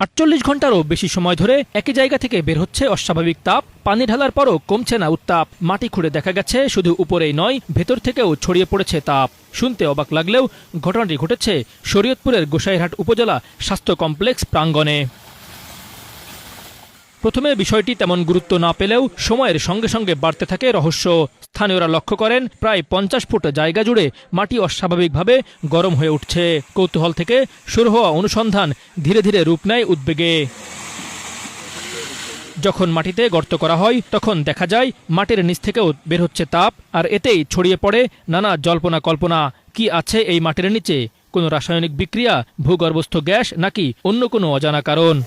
৪৮ ঘন্টারও বেশি সময় ধরে একই জায়গা থেকে বের হচ্ছে অস্বাভাবিক তাপ। পানি ঢালার পরও কমছে না উত্তাপ। মাটি খুঁড়ে দেখা গেছে শুধু উপরেই নয়, ভেতর থেকেও ছড়িয়ে পড়েছে তাপ। শুনতে অবাক লাগলেও ঘটনাটি ঘটেছে শরীয়তপুরের গোসাইরহাট উপজেলা স্বাস্থ্য কমপ্লেক্স প্রাঙ্গণে। প্রথমে বিষয়টি তেমন গুরুত্ব না পেলেও সময়ের সঙ্গে সঙ্গে বাড়তে থাকে রহস্য। স্থানীয়রা লক্ষ্য করেন প্রায় ৫০ ফুট জায়গা জুড়ে মাটি অস্বাভাবিকভাবে গরম হয়ে উঠছে। কৌতূহল থেকে শুরু হওয়া অনুসন্ধান ধীরে ধীরে রূপ নেয় উদ্বেগে। যখন মাটিতে গর্ত করা হয় তখন দেখা যায় মাটির নিচ থেকেও বের হচ্ছে তাপ, আর এতেই ছড়িয়ে পড়ে নানা জল্পনা কল্পনা। কি আছে এই মাটির নিচে? কোনো রাসায়নিক বিক্রিয়া, ভূগর্ভস্থ গ্যাস, নাকি অন্য কোনো অজানা কারণ?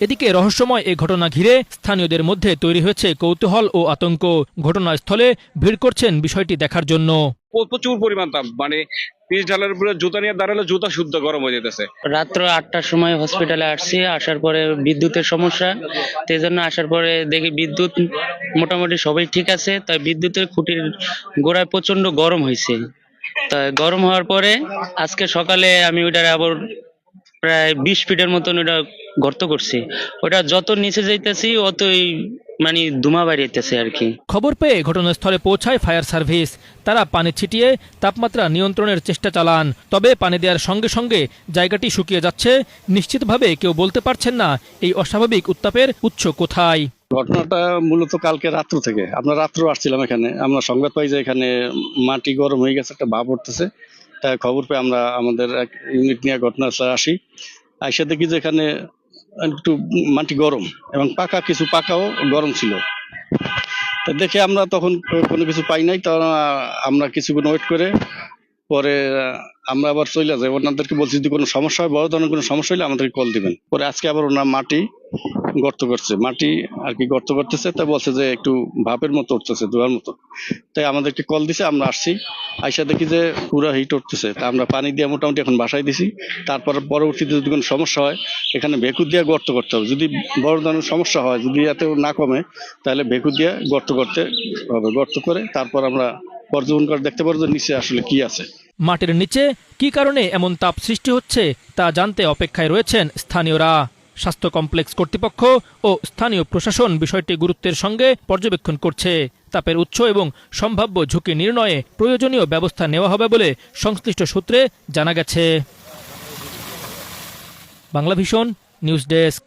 এদিকে রহস্যময় এ ঘটনা ঘিরে স্থানীয়দের মধ্যে তৈরি হয়েছে কৌতূহল ও আতঙ্ক। ঘটনাস্থলে ভিড় করছেন বিষয়টি দেখার জন্য। প্রচুর পরিমাণ তাপ, মানে পিচ ঢালার উপরে জুতা নিয়ে দাঁড়ালে জুতা শুদ্ধ গরম হয়ে যেতেছে। রাত্র ৮টার সময় হসপিটালে আসছি, আসার পরে বিদ্যুতের সমস্যা, সেই জন্য আসার পরে দেখি বিদ্যুৎ মোটামুটি সবাই ঠিক আছে, তাই বিদ্যুতের খুঁটির গোড়ায় প্রচন্ড গরম হয়েছে। তাই গরম হওয়ার পরে আজকে সকালে আমি ওইটার আবার প্রায় ২০ ফিটের মতন ওটা গর্ত করছি। ওটা যত নিচে যাইতেছি অতই মানে ধুমা বাড়িতেছে আর কি। খবর পেয়ে ঘটনাস্থলে পৌঁছায় ফায়ার সার্ভিস। তারা পানি ছিটিয়ে তাপমাত্রা নিয়ন্ত্রণের চেষ্টা চালান। তবে পানি দেওয়ার সঙ্গে সঙ্গে জায়গাটি শুকিয়ে যাচ্ছে। নিশ্চিতভাবে কেউ বলতে পারছেন না এই অস্বাভাবিক উত্তাপের উৎস কোথায়। ঘটনাটা মূলত কালকে রাত্র থেকে, আমরা রাত্র আসছিলাম এখানে, আমরা সংবাদ পাই যে এখানে মাটি গরম হয়ে গেছে, একটা ভাব উঠতেছে। তাই খবর পেয়ে আমরা আমাদের এক ইউনিট নিয়ে ঘটনাস্থলে আসি। এসে দেখি যে এখানে একটু মাটি গরম এবং কিছু পাকাও গরম ছিল। তা দেখে আমরা তখন কোনো কিছু পাই নাই, তখন আমরা কিছুক্ষণ ওয়েট করে পরে আমরা আবার চলে যাই। ওনাদেরকে বলছি যদি কোনো সমস্যা হয়, বড় ধরনের কোনো সমস্যা হলে আমাদেরকে কল দিবেন। পরে আজকে আবার ওনার মাটি গর্ত করছে, মাটি আর কি গর্ত করতেছে। তা বলছে যে একটু ভাপের মতো উঠতেছে, ধোঁয়ার মতো। তাই আমাদেরকে কল দিছে, আমরা আসছি। আইসা দেখি যে পুরো হিট উঠতেছে। তা আমরা পানি দিয়ে মোটামুটি এখন বাসায় দিছি। তারপর পরবর্তীতে যদি কোনো সমস্যা হয় এখানে ভেকুর দিয়ে গর্ত করতে হবে। যদি বড় ধরনের সমস্যা হয়, যদি এতেও না কমে, তাহলে ভেকুর দিয়ে গর্ত করতে হবে। গর্ত করে তারপর আমরা পর্যবেক্ষণ করে দেখতে পারবো যে নিচে আসলে কি আছে। মাটির নিচে কি কারণে এমন তাপ সৃষ্টি হচ্ছে তা জানতে অপেক্ষায় রয়েছেন স্থানীয়রা। স্বাস্থ্য কমপ্লেক্স কর্তৃপক্ষ ও স্থানীয় প্রশাসন বিষয়টি গুরুত্বের সঙ্গে পর্যবেক্ষণ করছে। তাপের উৎস এবং সম্ভাব্য ঝুঁকি নির্ণয়ে প্রয়োজনীয় ব্যবস্থা নেওয়া হবে বলে সংশ্লিষ্ট সূত্রে জানা গেছে। Banglavision news desk.